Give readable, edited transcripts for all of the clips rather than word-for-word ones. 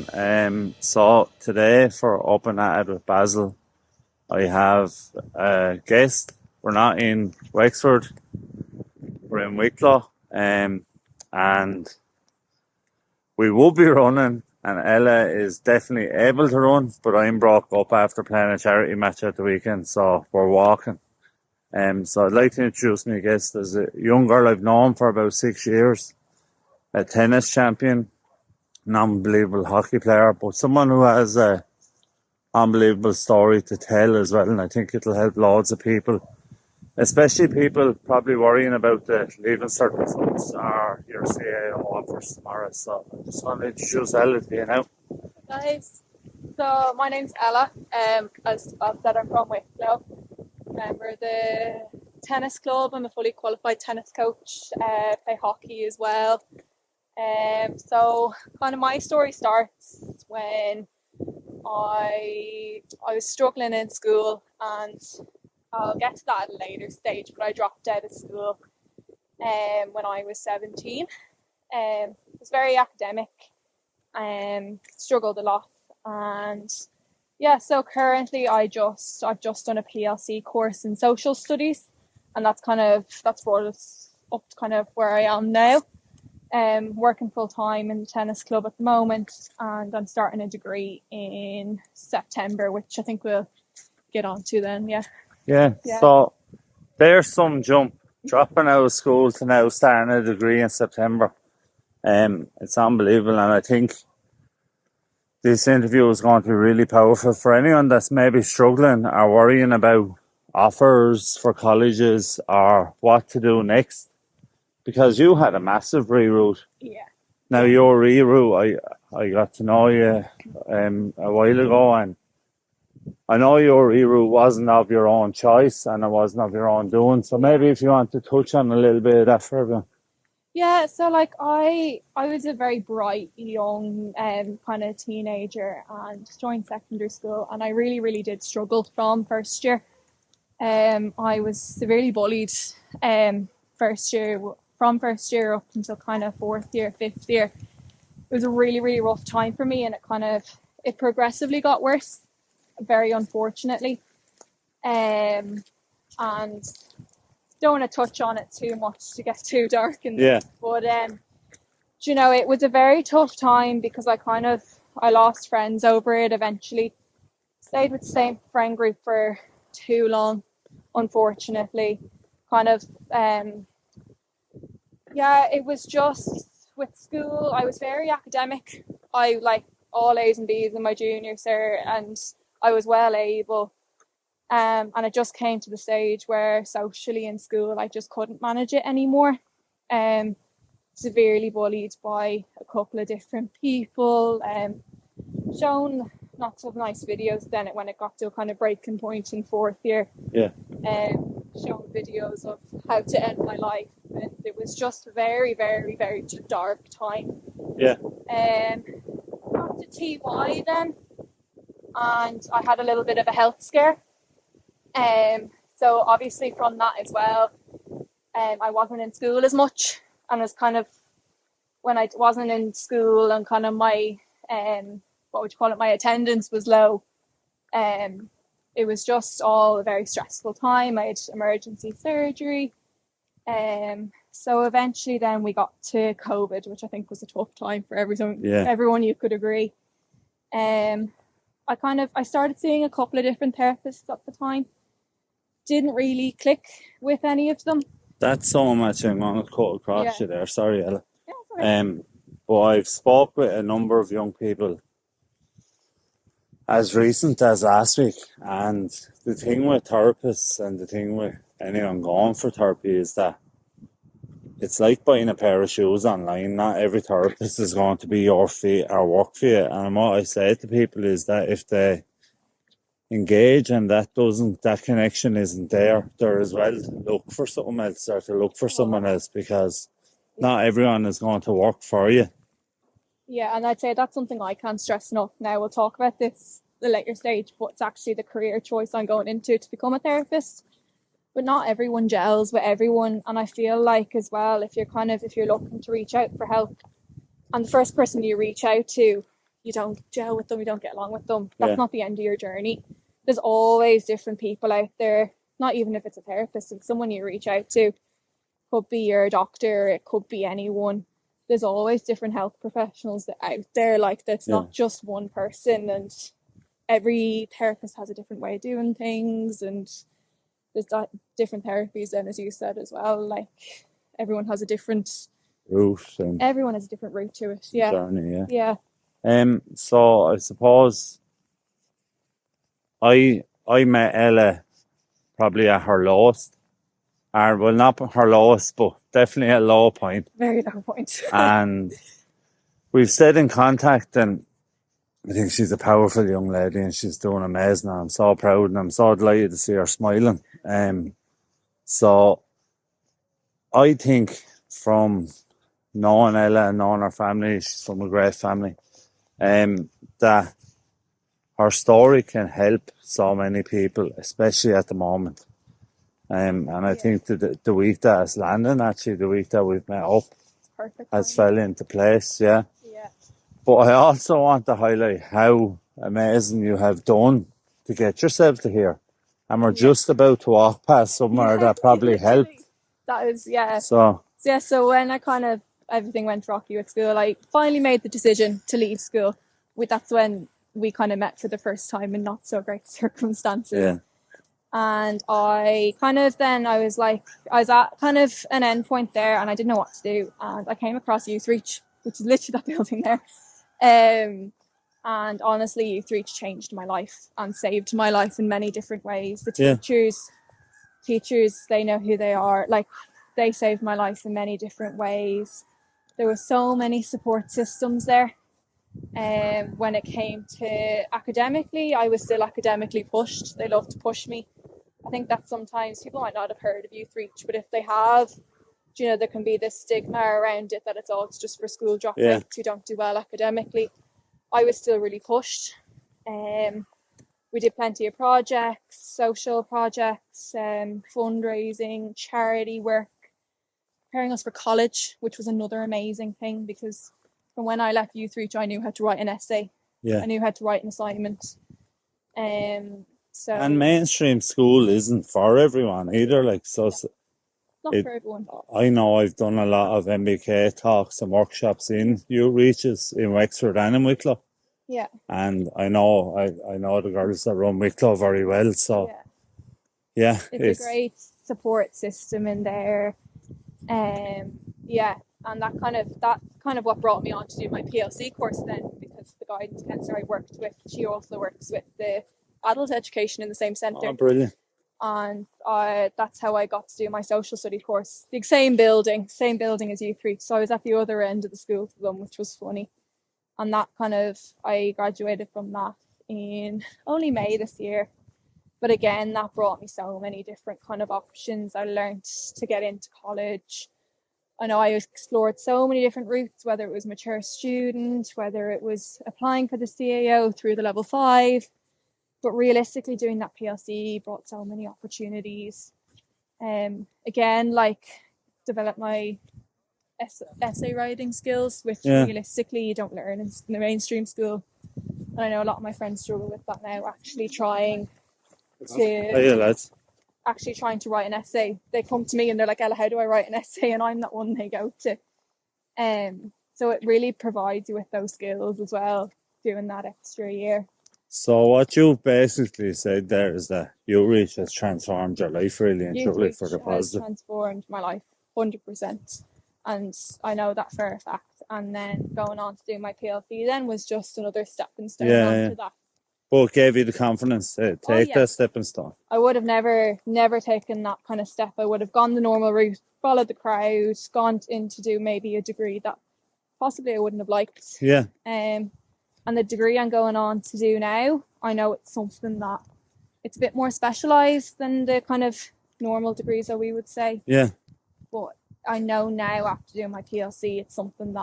everyone. So today for Open At It with Basil, I have a guest. We're not in Wexford, we're in Wicklow, and we will be running, and Ella is definitely able to run, but I'm broke up after playing a charity match at the weekend, so we're walking. So I'd like to introduce my guest as a young girl I've known for about 6 years, a tennis champion, an unbelievable hockey player, but someone who has a unbelievable story to tell as well, and I think it'll help loads of people, especially people probably worrying about the leaving cert results or your CAO offers tomorrow. So I just want to introduce Ella to you now. Guys, so my name's Ella. As Bob said, I'm from Wicklow. We're the tennis club. I'm a fully qualified tennis coach. Play hockey as well. So kind of my story starts when I was struggling in school, and I'll get to that at a later stage, but I dropped out of school when I was 17. It was very academic, struggled a lot, and yeah, so currently I've just done a PLC course in social studies, and that's brought us up to kind of where I am now. Working full time in the tennis club at the moment, and I'm starting a degree in September, which I think we'll get on to then. Yeah. So there's some jump, dropping out of school to now starting a degree in September. It's unbelievable, and I think this interview is going to be really powerful for anyone that's maybe struggling or worrying about offers for colleges or what to do next. Because you had a massive reroute. Yeah. Now your reroute, I got to know you a while ago, and I know your reroute wasn't of your own choice and it wasn't of your own doing. So maybe if you want to touch on a little bit of that for everyone. Yeah, so like I was a very bright young kind of teenager and joined secondary school, and I really, really did struggle from first year. I was severely bullied from first year up until kind of fourth year, fifth year. It was a really, really rough time for me, and it progressively got worse, very unfortunately. And don't want to touch on it too much to get too dark in this, but it was a very tough time because I lost friends over it eventually. Stayed with the same friend group for too long, unfortunately. It was just with school, I was very academic. I like all A's and B's in my junior cert, and I was well able. And it just came to the stage where socially in school, I just couldn't manage it anymore. Severely bullied by a couple of different people, shown lots of nice videos then when it got to a kind of breaking point in fourth year. Shown videos of how to end my life, and it was just a very, very, very dark time. Got to TY then, and I had a little bit of a health scare. So obviously from that as well, I wasn't in school as much, and was kind of, when I wasn't in school and kind of my my attendance was low. It was just all a very stressful time. I had emergency surgery. So eventually then we got to COVID, which I think was a tough time for everyone, you could agree. I started seeing a couple of different therapists at the time. Didn't really click with any of them. That's so much I'm going to cut across you there. Sorry, Ella. Yeah, sorry. But I've spoke with a number of young people as recent as last week, and the thing with therapists and the thing with anyone going for therapy is that it's like buying a pair of shoes online. Not every therapist is going to be your fit or work for you. And what I say to people is that if they engage and that connection isn't there as well, to look for something else or to look for someone else, because not everyone is going to work for you. Yeah, and I'd say that's something I can't stress enough. Now, we'll talk about this at a later stage, but it's actually the career choice I'm going into to become a therapist. But not everyone gels with everyone, and I feel like as well, if you're looking to reach out for help, and the first person you reach out to you don't gel with them, you don't get along with them, Yeah. that's not the end of your journey. There's always different people out there, not even if it's a therapist, it's someone you reach out to. Could be your doctor, it could be anyone. There's always different health professionals out there, like that's Yeah. not just one person, and every therapist has a different way of doing things, and there's different therapies then, as you said as well. Like everyone has a different Route and everyone has a different route to it. Yeah. journey, Yeah. So I suppose I met Ella probably at her lowest. Or, well, not her lowest, but definitely a low point. Very low point. And we've stayed in contact, and I think she's a powerful young lady and she's doing amazing. I'm so proud and I'm so delighted to see her smiling. So I think from knowing Ella and knowing her family, she's from a great family, that her story can help so many people, especially at the moment. And I think that the week that it's landing, actually, the week that we've met up, Perfect. has fell into place, yeah. Yeah. But I also want to highlight how amazing you have done to get yourself to here. And we're just about to walk past somewhere that probably helped. That is, yeah. So when I kind of, everything went rocky with school, I finally made the decision to leave school. That's when we kind of met for the first time in not so great circumstances. yeah, And I was at kind of an end point there, and I didn't know what to do. And I came across Youth Reach, which is literally that building there. And honestly, Youth Reach changed my life and saved my life in many different ways. The teachers, they know who they are. Like, they saved my life in many different ways. There were so many support systems there. When it came to academically, I was still academically pushed. They love to push me. I think that sometimes people might not have heard of Youth Reach, but if they have, there can be this stigma around it that it's just for school dropouts who don't do well academically. I was still really pushed. We did plenty of projects, social projects, fundraising, charity work, preparing us for college, which was another amazing thing, because from when I left Youth Reach, I knew how to write an essay. yeah. I knew how to write an assignment. And mainstream school isn't for everyone either. Not for everyone. I know I've done a lot of MBK talks and workshops in Youth Reaches in Wexford and in Wicklow. Yeah. And I know the girls that run Wicklow very well. So yeah, it's a great support system in there. And that kind of what brought me on to do my PLC course then, because the guidance counsellor I worked with, she also works with the adult education in the same centre. Oh, brilliant. And that's how I got to do my social study course. The same building as Youth Reach. So I was at the other end of the school for them, which was funny. And I graduated from that in only May this year. But again, that brought me so many different kind of options. I learned to get into college. I know I explored so many different routes, whether it was mature student, whether it was applying for the CAO through the level 5. But realistically, doing that PLC brought so many opportunities. Again, develop my essay writing skills, which realistically you don't learn in the mainstream school. And I know a lot of my friends struggle with that now, actually trying to write an essay. They come to me and they're like, Ella, how do I write an essay? And I'm that one they go to. So it really provides you with those skills as well, doing that extra year. So what you've basically said there is that Youth Reach has transformed your life really and truly for the positive. Transformed my life 100%. And I know that for a fact. And then going on to do my PLC then was just another stepping stone onto that. But it gave you the confidence to take that stepping stone. I would have never taken that kind of step. I would have gone the normal route, followed the crowd, gone in to do maybe a degree that possibly I wouldn't have liked. Yeah. And the degree I'm going on to do now, I know it's something that it's a bit more specialised than the kind of normal degrees that we would say. Yeah. But I know now after doing my PLC, it's something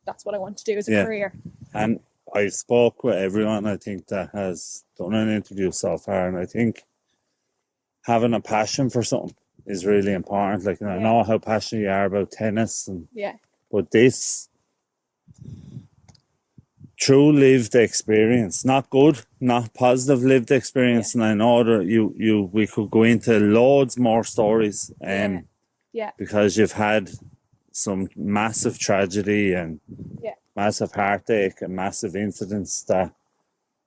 that's what I want to do as a career. And I spoke with everyone, I think, that has done an interview so far, and I think having a passion for something is really important. I know how passionate you are about tennis, but true lived experience, not good, not positive lived experience. And I know that we could go into loads more stories, Yeah. because you've had some massive tragedy and Yeah. massive heartache and massive incidents that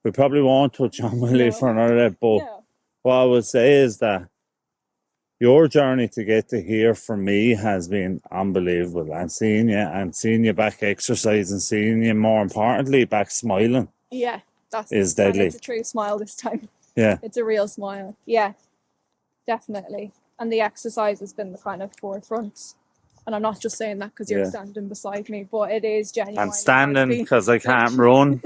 we probably won't touch on. We'll leave No. for another day. But No. what I would say is that your journey to get to here from me has been unbelievable. And seeing you back exercising, seeing you, more importantly, back smiling. Yeah, is deadly. it's a true smile this time. Yeah. It's a real smile. Yeah, definitely. And the exercise has been the kind of forefront. And I'm not just saying that because you're standing beside me, but it is genuine. I'm standing because I can't run.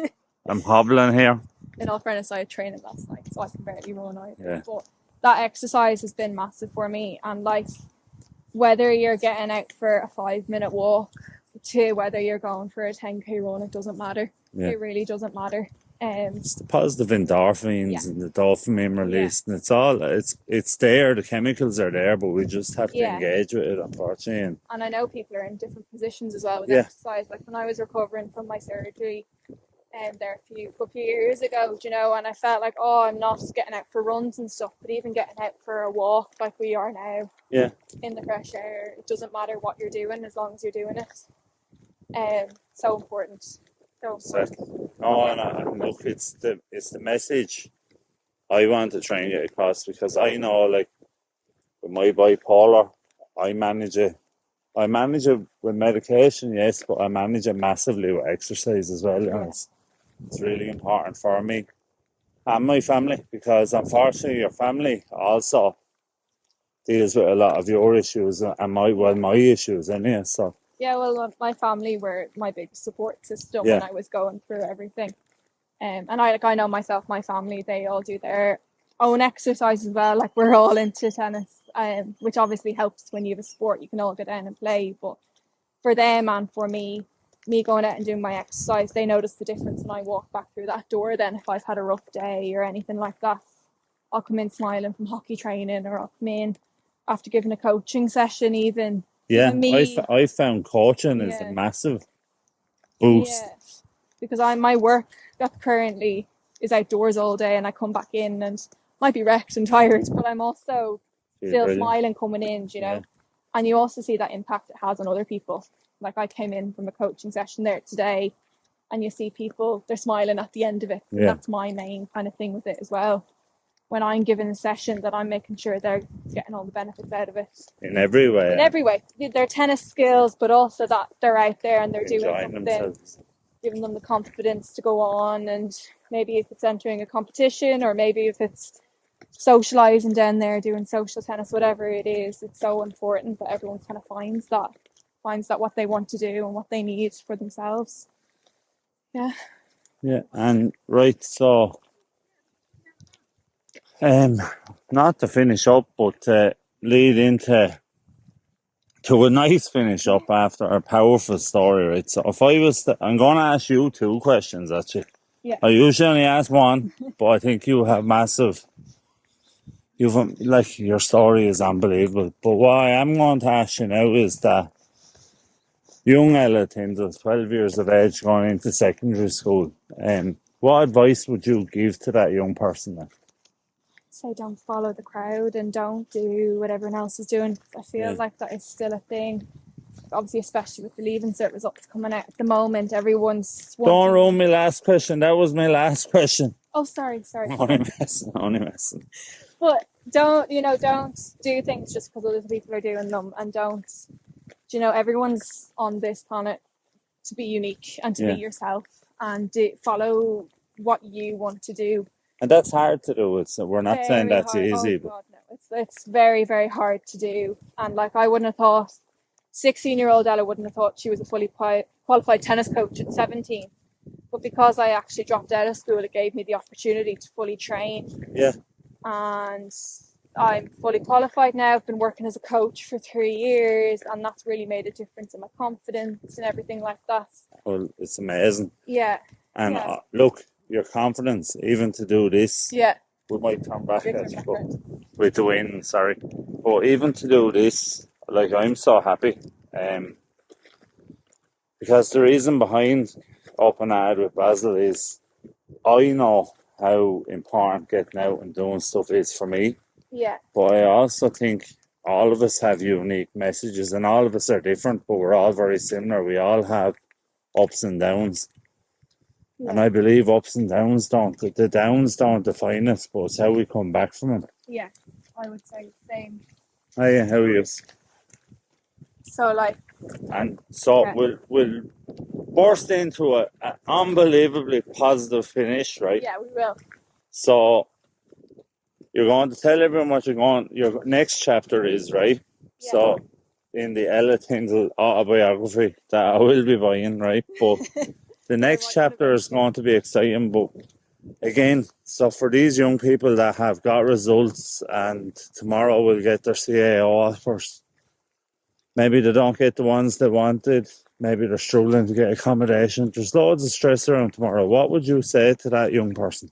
I'm hobbling here. In all fairness, I had training last night, so I can barely run either. Yeah. But that exercise has been massive for me. And like, whether you're getting out for a 5-minute walk to whether you're going for a 10k run, it doesn't matter. Yeah. It really doesn't matter. It's the positive endorphins and the dopamine release, and it's there. The chemicals are there, but we just have to engage with it, unfortunately. And I know people are in different positions as well with exercise. Like when I was recovering from my surgery, there a few years ago, you know, and I felt like, oh, I'm not getting out for runs and stuff, but even getting out for a walk like we are now, in the fresh air, it doesn't matter what you're doing as long as you're doing it. So important. No, look, it's the message I want to try and get across, because I know, like, with my bipolar, I manage it with medication, yes, but I manage it massively with exercise as well. And it's really important for me and my family, because unfortunately your family also deals with a lot of your issues and my issues anyway. So yeah, well, my family were my biggest support system when I was going through everything. And I know myself, my family, they all do their own exercise as well. Like, we're all into tennis, which obviously helps when you have a sport. You can all go down and play. But for them and for me going out and doing my exercise, they notice the difference when I walk back through that door. Then if I've had a rough day or anything like that, I'll come in smiling from hockey training, or I'll come in after giving a coaching session even. Yeah, I found coaching is a massive boost. Yeah, because my work that currently is outdoors all day, and I come back in and might be wrecked and tired, but I'm also still smiling coming in, you know. Yeah. And you also see that impact it has on other people. Like, I came in from a coaching session there today, and you see people, they're smiling at the end of it. Yeah. And that's my main kind of thing with it as well. When I'm giving a session, that I'm making sure they're getting all the benefits out of it. In every way. In every way. Their tennis skills, but also that they're out there and they're doing something, themselves. Giving them the confidence to go on. And maybe if it's entering a competition, or maybe if it's socialising down there, doing social tennis, whatever it is, it's so important that everyone kind of finds that what they want to do and what they need for themselves. Yeah. Yeah, and right, so not to finish up, but to lead into a nice finish up after a powerful story, right? So if I'm going to ask you 2 questions, actually. Yeah. I usually only ask one, but I think you have your story is unbelievable. But what I am going to ask you now is that young Ella Tindale, 12 years of age, going into secondary school, what advice would you give to that young person then? Say don't follow the crowd and don't do what everyone else is doing. I feel like that is still a thing. Obviously, especially with the Leaving Cert results coming out at the moment, everyone's... Don't ruin my last question. That was my last question. Oh, sorry. Only messing. But don't do things just because other people are doing them, and don't, everyone's on this planet to be unique and to be yourself, and follow what you want to do. And that's hard to do. We're not saying that's easy. Oh, God, no. It's very, very hard to do. And like, I wouldn't have thought, 16-year-old Ella wouldn't have thought she was a fully qualified tennis coach at 17. But because I actually dropped out of school, it gave me the opportunity to fully train. Yeah. And I'm fully qualified now. I've been working as a coach for 3 years, and that's really made a difference in my confidence and everything like that. Well, it's amazing. Yeah. And look, your confidence, even to do this. Yeah. We might turn back with the win, sorry. But even to do this, like, I'm so happy. Because the reason behind up and at with Basil is I know how important getting out and doing stuff is for me, Yeah. but I also think all of us have unique messages and all of us are different, but we're all very similar. We all have ups and downs. And Yeah. I believe ups and downs the downs don't define us, but it's how we come back from it. Yeah. I would say the same. Hey, how are you? So like, And so yeah. we'll burst into an unbelievably positive finish, right? Yeah, we will. So you're going to tell everyone what your next chapter is, right? Yeah. So in the Ella Tindale autobiography that I will be buying, right? But the next chapter is going to be exciting, but again, so for these young people that have got results and tomorrow will get their CAO offers, maybe they don't get the ones they wanted, maybe they're struggling to get accommodation, there's loads of stress around tomorrow. What would you say to that young person?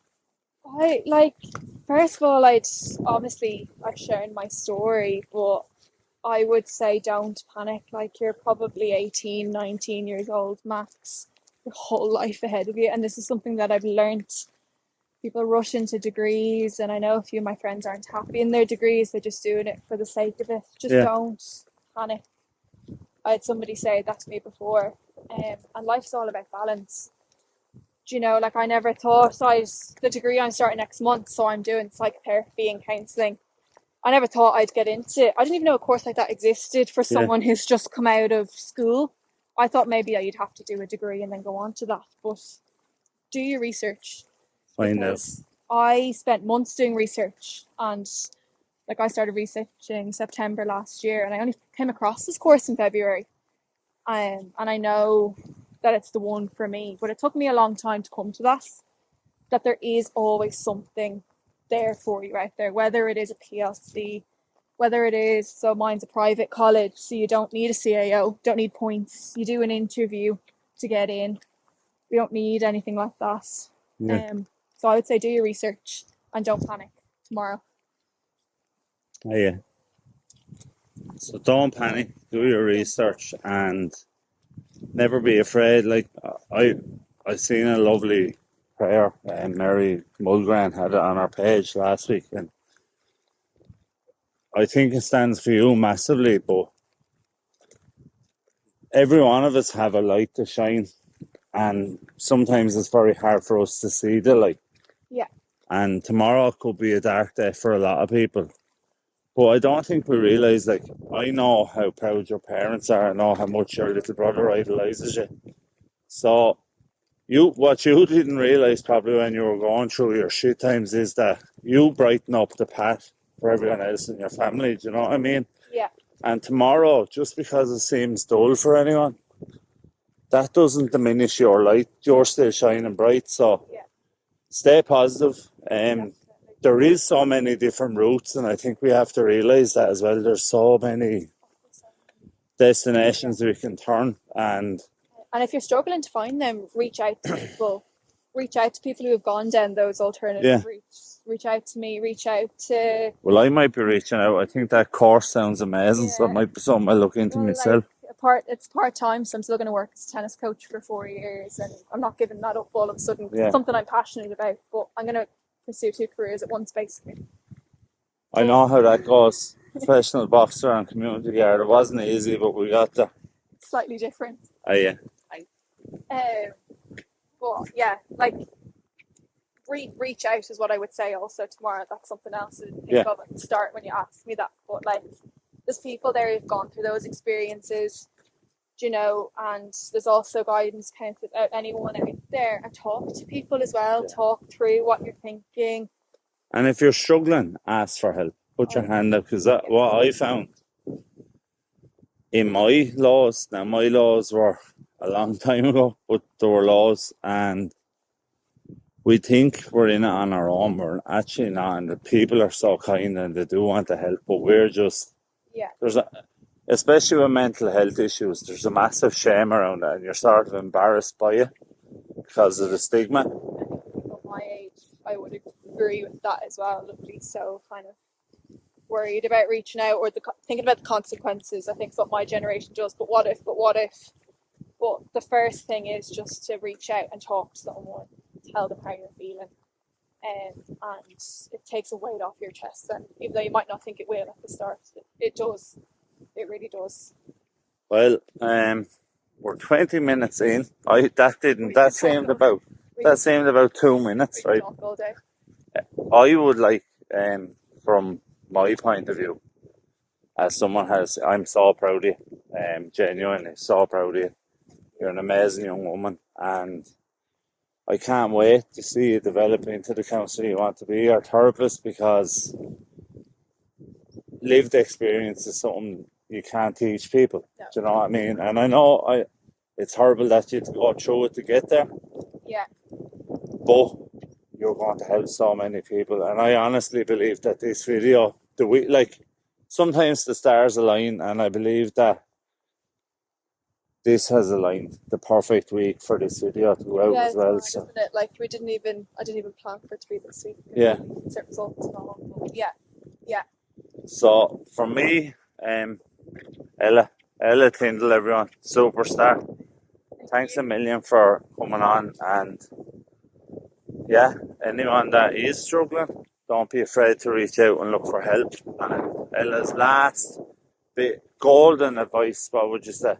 First of all, I've shared my story, but I would say don't panic. Like, you're probably 18, 19 years old max, your whole life ahead of you. And this is something that I've learned. People rush into degrees, and I know a few of my friends aren't happy in their degrees. They're just doing it for the sake of it. Just don't panic. I had somebody say that to me before. And life's all about balance. Do you know, like, I never thought the degree I'm starting next month, so I'm doing psychotherapy and counselling. I never thought I'd get into it. I didn't even know a course like that existed for someone who's just come out of school. I thought maybe you'd have to do a degree and then go on to that. But do your research. Find out. Because I spent months doing research, and like, I started researching September last year, and I only came across this course in February. And I know that it's the one for me, but it took me a long time to come to that there is always something there for you out there, whether it is a PLC, whether it is, so mine's a private college, so you don't need a CAO, don't need points, you do an interview to get in, we don't need anything like that. So I would say do your research and don't panic tomorrow. Yeah. So don't panic, do your research and never be afraid. Like, I seen a lovely prayer and Mary Mulgran had it on her page last week, and I think it stands for you massively, but every one of us have a light to shine, and sometimes it's very hard for us to see the light. Yeah. And tomorrow could be a dark day for a lot of people. But I don't think we realise, like, I know how proud your parents are, I know how much your little brother idolises you. So what you didn't realise probably when you were going through your shit times is that you brighten up the path for everyone else in your family, do you know what I mean? Yeah. And tomorrow, just because it seems dull for anyone, that doesn't diminish your light. You're still shining bright, so stay positive. There is so many different routes, and I think we have to realise that as well. There's so many destinations we can turn, and if you're struggling to find them, reach out to people. Reach out to people who have gone down those alternative routes. Reach out to me, reach out to... Well, I might be reaching out. I think that course sounds amazing, so it might be something I'll look into myself. It's part-time, so I'm still going to work as a tennis coach for 4 years, and I'm not giving that up all of a sudden. It's something I'm passionate about, but I'm going to pursue 2 careers at once, basically. I know how that goes. Professional boxer and community guard. It wasn't easy, but we got there. Slightly different. Yeah. But yeah, like, reach out is what I would say also tomorrow. That's something else to think of at the start when you asked me that. But like, there's people there who've gone through those experiences, you know, and there's also guidance counselors out anyone out there, and talk to people as well. Talk through what you're thinking. And if you're struggling, ask for help. Put your hand up, because what I found in my laws, now my laws were a long time ago, but there were laws, and we think we're in it on our own. We're actually not, and the people are so kind and they do want to help, but we're just, especially with mental health issues, there's a massive shame around that, and you're sort of embarrassed by it because of the stigma. At my age, I would agree with that as well. So kind of worried about reaching out or thinking about the consequences. I think it's what my generation does. But what if But the first thing is just to reach out and talk to someone, tell them how you're feeling, and it takes a weight off your chest. And even though you might not think it will at the start, it does. It really does. Well, we're 20 minutes in. That seemed about 2 minutes, We right? talk all day. I would like, from my point of view, I'm so proud of you, genuinely so proud of you. You're an amazing young woman, and I can't wait to see you develop into the counsellor you want to be, or therapist, because lived experience is something you can't teach people. No. Do you know what I mean? And I know it's horrible that you have to go through it to get there, Yeah. but you're going to help so many people. And I honestly believe that this video, sometimes the stars align, and I believe that this has aligned the perfect week for this video to go out as well. Hard, isn't it? Like I didn't even plan for it to be this week. Yeah. Certain results and all. But yeah. So for me, Ella Tindale, everyone, superstar. Thanks a million for coming on, and yeah, anyone that is struggling, don't be afraid to reach out and look for help. And Ella's last bit golden advice, what would you say?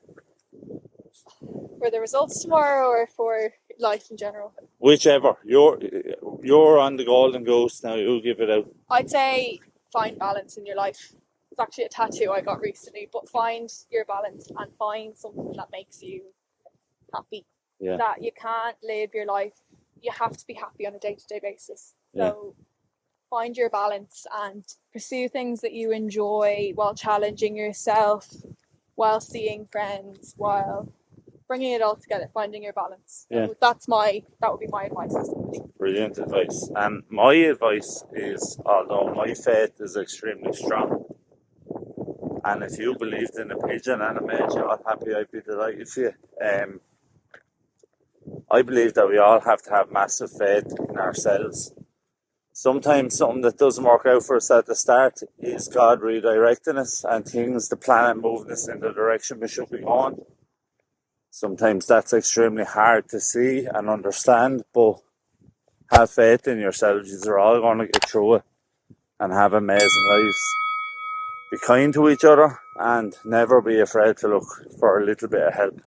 For the results tomorrow or for life in general? Whichever. You're on the golden goose now, you give it out. I'd say find balance in your life. It's actually a tattoo I got recently, but find your balance and find something that makes you happy. Yeah. That you can't live your life, you have to be happy on a day-to-day basis. So find your balance and pursue things that you enjoy while challenging yourself, while seeing friends, while bringing it all together, finding your balance. Yeah. So that would be my advice. Brilliant advice. And my advice is, although my faith is extremely strong, and if you believed in a pigeon and it made you all happy, I'd be delighted for you. I believe that we all have to have massive faith in ourselves. Sometimes something that doesn't work out for us at the start is God redirecting us and the planet moving us in the direction we should be going. Sometimes that's extremely hard to see and understand, but have faith in yourselves. You're all going to get through it and have amazing lives. Be kind to each other and never be afraid to look for a little bit of help.